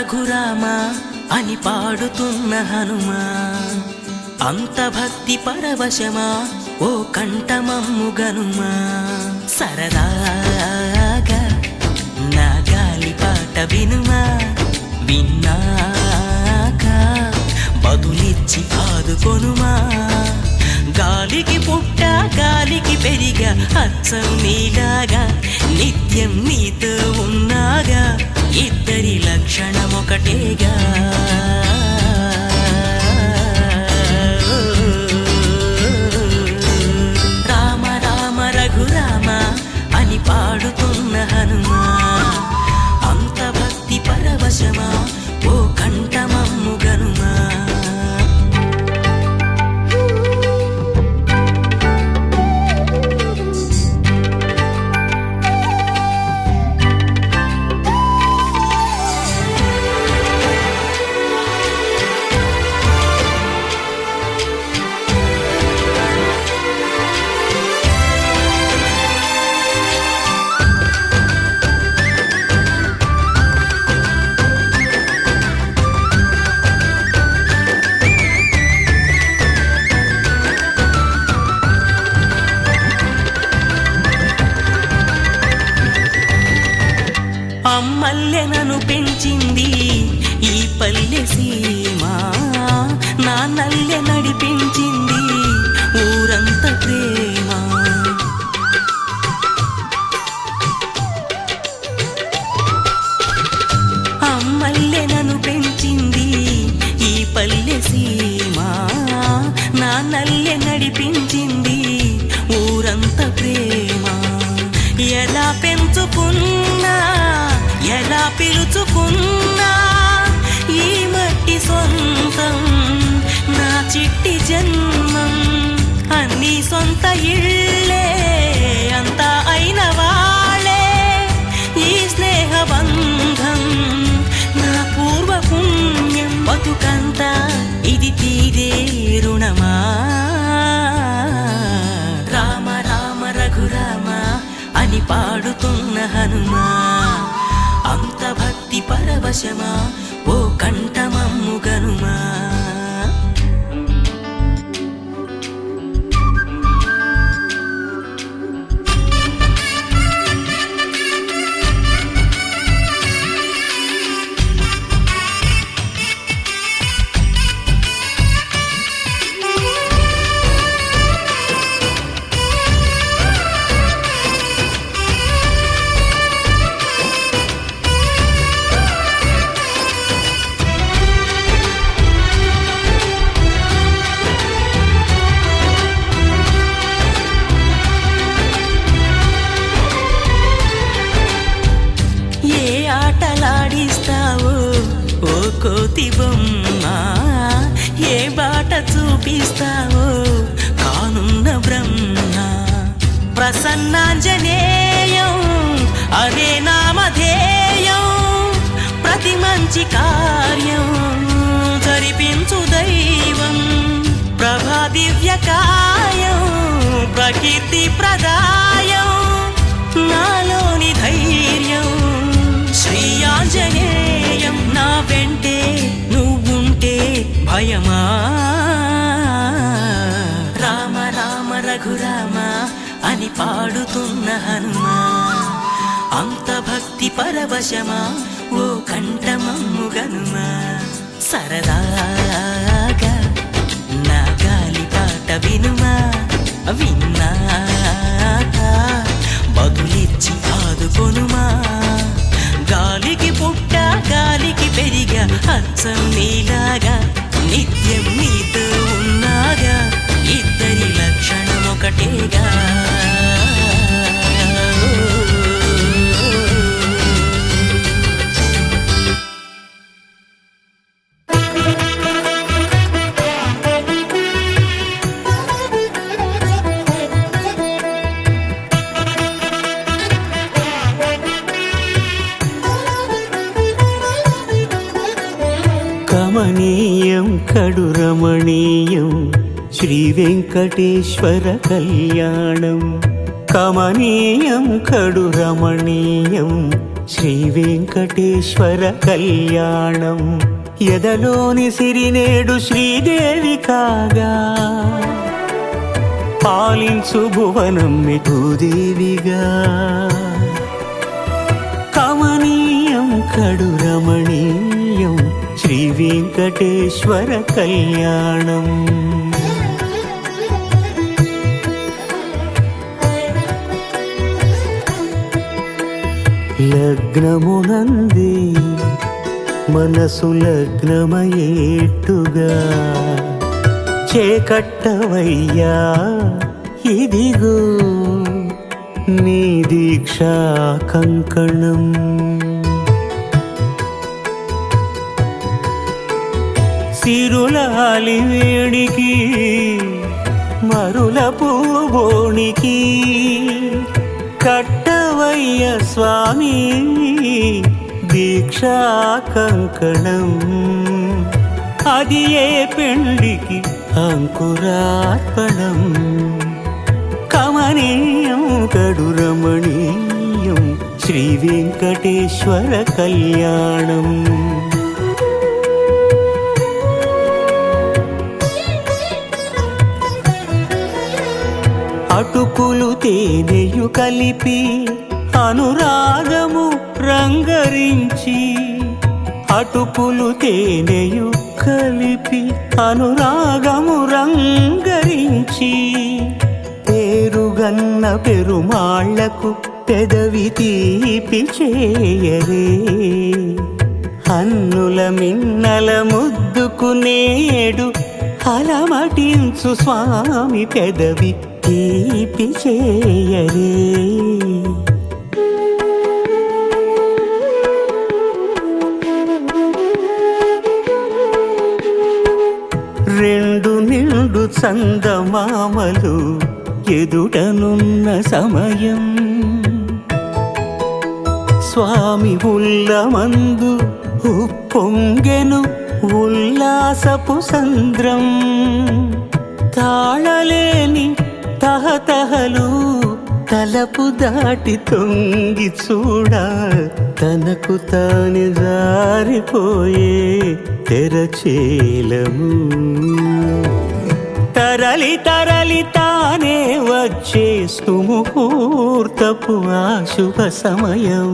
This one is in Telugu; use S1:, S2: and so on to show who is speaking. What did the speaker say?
S1: రఘురామ అని పాడుతున్న హనుమా, అంత భక్తి పరవశమా ఓ కంఠమమ్ము గనుమా. సరదాగా నా గాలి పాట వినుమా, విన్నాక బదులిచ్చి ఆదుకొనుమా. గాలికి పుట్ట గాలికి పెరిగా అచ్చం నీలాగా, నిత్యం నీతో ఉన్నాగా, ఇద్దరి లక్షణం ఒకటేగా. రామ రామ రఘురామ అని పాడుతున్న హనుమా, అంత భక్తి పరవశమా ఓ కంఠమమ్ము గనుమా. అమ్మల్లె నన్ను పెంచింది ఈ పల్లె సీమ, నాన్నల్లె నడిపించింది ఊరంత ప్రేమ. అమ్మల్లె నన్ను పెంచింది ఈ పల్లె సీమ, నాన్నల్లె నడిపించింది ఊరంత ప్రేమ. ఎలా పెంచుకున్నా ఎలా పిలుచుకున్నా ఈ మట్టి సొంతం, నా చిట్టి జన్మం. అన్ని సొంత ఇళ్ళే అంతా అయిన వాళ్ళే ఈ స్నేహ బంధం, నా పూర్వ పుణ్యం. బతుకంతా ఇది తీరే రుణమా. రామ రామ రఘురామ అని పాడుతున్న హనుమా, అంత భక్తి పరవశమా ఓ కంఠమమ్ము గనుమా. ఆటలాడిస్తావో ఓ కోతి బొమ్మ, ఏ బాట చూపిస్తావో కానున్న బ్రహ్మ. ప్రసన్నాంజనేయం అదే నామధేయం, ప్రతి మంచి కార్యం జరిపించు దైవం. ప్రభా దివ్యకాయం ప్రకీర్తి ప్రదాయం, నాలోని ధైర్యం శ్రీ ఆంజనేయం. నా వెంటే నువ్వుంటే భయమా. రామ రామ రఘురామ అని పాడుతున్న హనుమా, అంత భక్తి పరవశమా ఓ కంఠమమ్ము గనుమా. సరదాగా నా గాలి పాట వినుమా, విన్నాక బదులిచ్చి ఆదుకొనుమా. గాలికి పుట్ట గాలికి పెరిగా అచ్చం నీలాగా, నిత్యం నీతో ఉన్నాగా, ఇద్దరి లక్షణం ఒకటేగా.
S2: కమనీయం కడురమణీయం శ్రీ వెంకటేశ్వర కళ్యాణం. కమనీయం కడురమణీయం శ్రీ వెంకటేశ్వర కళ్యాణం. ఎదలోని సిరినేడు శ్రీదేవి కాగా, పాలించు భువనం భూదేవిగా. కమనీయం కడు రమణీయం శ్రీ వెంకటేశ్వర కళ్యాణం. లగ్నమునందే మనసు లగ్నమయేట్టుగా, చేకట్టవయ్యా ఇదిగో నీ దీక్షా కంకణం. సిరులాలి వేడికి మరుల పూబోనికి, కట్టవయ్య స్వామి దీక్షా కంకణం. అది ఏ పెండికి అంకురార్పణం. కమనీయం కడు రమణీయం శ్రీ వెంకటేశ్వర కళ్యాణం. అటుకులు తేనెయు కలిపి అనురాగము రంగరించి, అటుకులు తేనెయు కలిపి అనురాగము రంగరించి, పేరుగన్న పెరుమాళ్లకు పెదవి తీపి చేయరే. అన్నుల మిన్నల ముద్దుకు నేడు అలమటించు స్వామి పెదవి తీపి చేయరే. రెండు నిండు చందమామలు ఎదుటనున్న సమయం, స్వామి ఉల్లమందు ఉప్పొంగెను ఉల్లాసపు సంద్రం. తాళలేని తహతహలు తలపు దాటి తొంగి చూడ, తనకు తాని జారిపోయే తెరచేలము. తరలి తరలి తానే వచ్చే సుముహూర్తపు ఆ శుభ సమయం.